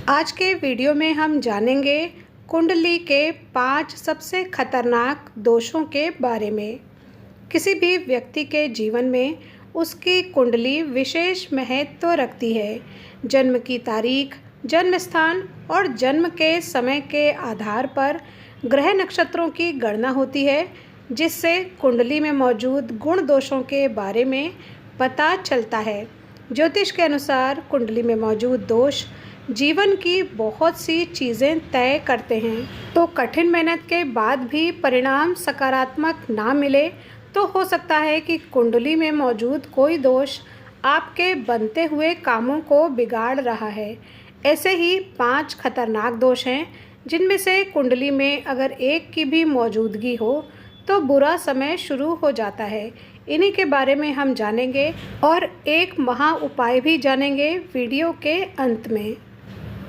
आज के वीडियो में हम जानेंगे कुंडली के 5 सबसे खतरनाक दोषों के बारे में। किसी भी व्यक्ति के जीवन में उसकी कुंडली विशेष महत्व रखती है। जन्म की तारीख, जन्म स्थान और जन्म के समय के आधार पर ग्रह नक्षत्रों की गणना होती है, जिससे कुंडली में मौजूद गुण दोषों के बारे में पता चलता है। ज्योतिष के अनुसार कुंडली में मौजूद दोष जीवन की बहुत सी चीज़ें तय करते हैं। तो कठिन मेहनत के बाद भी परिणाम सकारात्मक ना मिले तो हो सकता है कि कुंडली में मौजूद कोई दोष आपके बनते हुए कामों को बिगाड़ रहा है। ऐसे ही 5 खतरनाक दोष हैं, जिनमें से कुंडली में अगर एक की भी मौजूदगी हो तो बुरा समय शुरू हो जाता है। इन्हीं के बारे में हम जानेंगे और एक महा उपाय भी जानेंगे वीडियो के अंत में।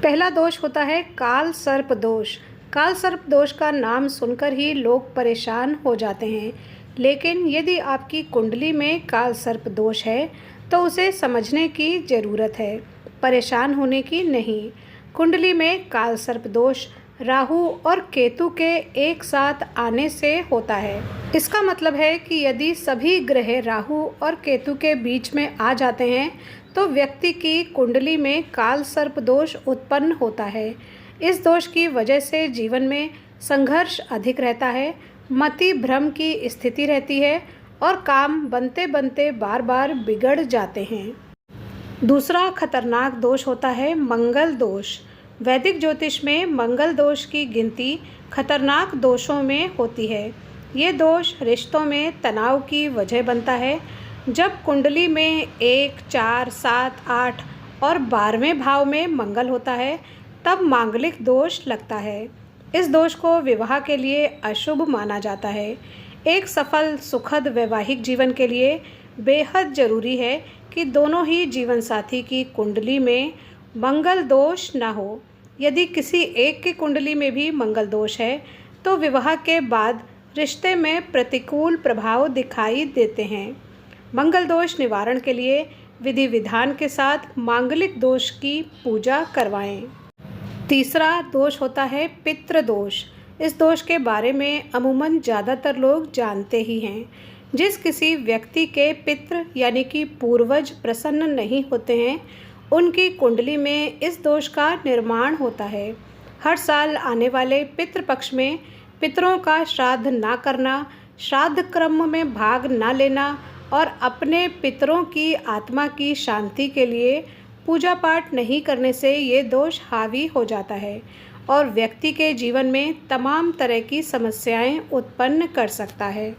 पहला दोष होता है काल सर्प दोष। काल सर्प दोष का नाम सुनकर ही लोग परेशान हो जाते हैं, लेकिन यदि आपकी कुंडली में काल सर्प दोष है तो उसे समझने की ज़रूरत है, परेशान होने की नहीं। कुंडली में काल सर्प दोष राहु और केतु के एक साथ आने से होता है। इसका मतलब है कि यदि सभी ग्रह राहु और केतु के बीच में आ जाते हैं तो व्यक्ति की कुंडली में काल सर्प दोष उत्पन्न होता है। इस दोष की वजह से जीवन में संघर्ष अधिक रहता है, मति भ्रम की स्थिति रहती है और काम बनते बनते बार बार बिगड़ जाते हैं। दूसरा खतरनाक दोष होता है मंगल दोष। वैदिक ज्योतिष में मंगल दोष की गिनती खतरनाक दोषों में होती है। ये दोष रिश्तों में तनाव की वजह बनता है। जब कुंडली में 1, 4, 7, 8 और 12वें भाव में मंगल होता है तब मांगलिक दोष लगता है। इस दोष को विवाह के लिए अशुभ माना जाता है। एक सफल सुखद वैवाहिक जीवन के लिए बेहद ज़रूरी है कि दोनों ही जीवन साथी की कुंडली में मंगल दोष न हो। यदि किसी एक की कुंडली में भी मंगल दोष है तो विवाह के बाद रिश्ते में प्रतिकूल प्रभाव दिखाई देते हैं। मंगल दोष निवारण के लिए विधि विधान के साथ मांगलिक दोष की पूजा करवाएं। तीसरा दोष होता है पितृ दोष। इस दोष के बारे में अमूमन ज़्यादातर लोग जानते ही हैं। जिस किसी व्यक्ति के पितृ यानी कि पूर्वज प्रसन्न नहीं होते हैं, उनकी कुंडली में इस दोष का निर्माण होता है। हर साल आने वाले पितृपक्ष में पितरों का श्राद्ध ना करना, श्राद्ध क्रम में भाग ना लेना और अपने पितरों की आत्मा की शांति के लिए पूजा पाठ नहीं करने से ये दोष हावी हो जाता है और व्यक्ति के जीवन में तमाम तरह की समस्याएं उत्पन्न कर सकता है।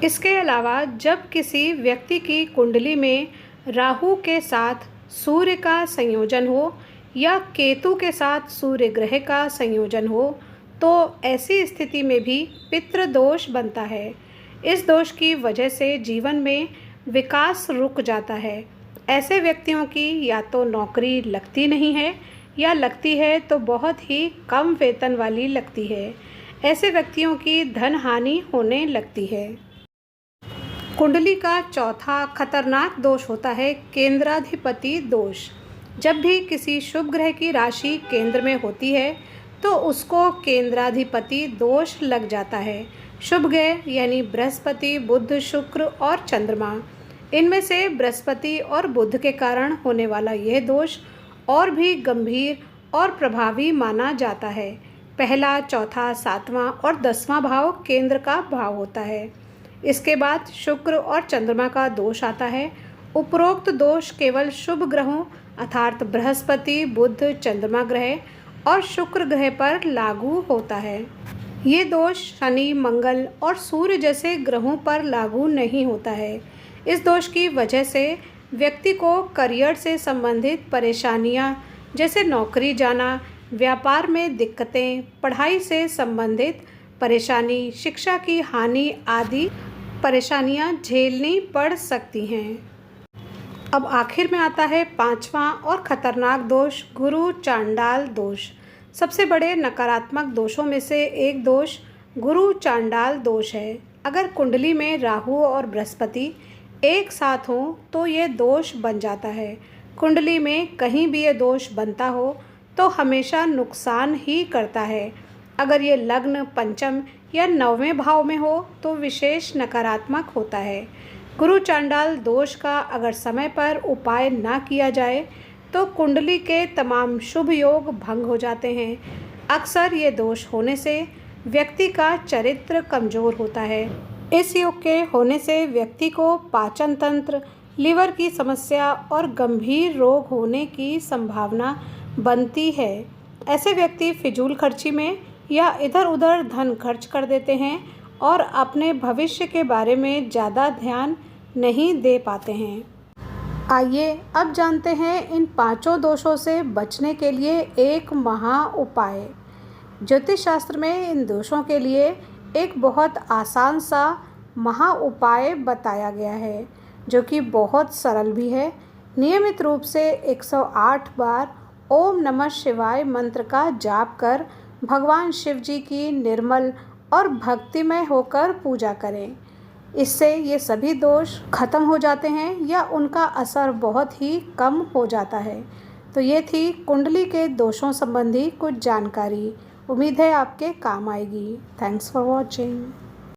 इसके अलावा जब किसी व्यक्ति की कुंडली में राहु के साथ सूर्य का संयोजन हो या केतु के साथ सूर्य ग्रह का संयोजन हो तो ऐसी स्थिति में भी पितृ दोष बनता है। इस दोष की वजह से जीवन में विकास रुक जाता है। ऐसे व्यक्तियों की या तो नौकरी लगती नहीं है या लगती है तो बहुत ही कम वेतन वाली लगती है। ऐसे व्यक्तियों की धन हानि होने लगती है। कुंडली का चौथा खतरनाक दोष होता है केंद्राधिपति दोष। जब भी किसी शुभ ग्रह की राशि केंद्र में होती है तो उसको केंद्राधिपति दोष लग जाता है। शुभ ग्रह यानी बृहस्पति, बुध, शुक्र और चंद्रमा, इनमें से बृहस्पति और बुध के कारण होने वाला यह दोष और भी गंभीर और प्रभावी माना जाता है। पहला, चौथा, 7वां और 10वां भाव केंद्र का भाव होता है। इसके बाद शुक्र और चंद्रमा का दोष आता है। उपरोक्त दोष केवल शुभ ग्रहों अर्थात बृहस्पति, बुध, चंद्रमा ग्रह और शुक्र ग्रह पर लागू होता है। ये दोष शनि, मंगल और सूर्य जैसे ग्रहों पर लागू नहीं होता है। इस दोष की वजह से व्यक्ति को करियर से संबंधित परेशानियां जैसे नौकरी जाना, व्यापार में दिक्कतें, पढ़ाई से संबंधित परेशानी, शिक्षा की हानि आदि परेशानियां झेलनी पड़ सकती हैं। अब आखिर में आता है 5वां और खतरनाक दोष गुरु चांडाल दोष। सबसे बड़े नकारात्मक दोषों में से एक दोष गुरु चांडाल दोष है। अगर कुंडली में राहु और बृहस्पति एक साथ हों तो ये दोष बन जाता है। कुंडली में कहीं भी ये दोष बनता हो तो हमेशा नुकसान ही करता है। अगर ये लग्न पंचम या नौवें भाव में हो तो विशेष नकारात्मक होता है। गुरु चांडाल दोष का अगर समय पर उपाय ना किया जाए तो कुंडली के तमाम शुभ योग भंग हो जाते हैं। अक्सर ये दोष होने से व्यक्ति का चरित्र कमजोर होता है। इस योग के होने से व्यक्ति को पाचन तंत्र, लीवर की समस्या और गंभीर रोग होने की संभावना बनती है। ऐसे व्यक्ति फिजूल खर्ची में या इधर उधर धन खर्च कर देते हैं और अपने भविष्य के बारे में ज़्यादा ध्यान नहीं दे पाते हैं। आइए अब जानते हैं इन पांचों दोषों से बचने के लिए एक महा उपाय। ज्योतिष शास्त्र में इन दोषों के लिए एक बहुत आसान सा महा उपाय बताया गया है, जो कि बहुत सरल भी है। नियमित रूप से 108 बार ओम नमः शिवाय मंत्र का जाप कर भगवान शिव जी की निर्मल और भक्तिमय होकर पूजा करें। इससे ये सभी दोष खत्म हो जाते हैं या उनका असर बहुत ही कम हो जाता है। तो ये थी कुंडली के दोषों संबंधी कुछ जानकारी। उम्मीद है आपके काम आएगी। Thanks for watching.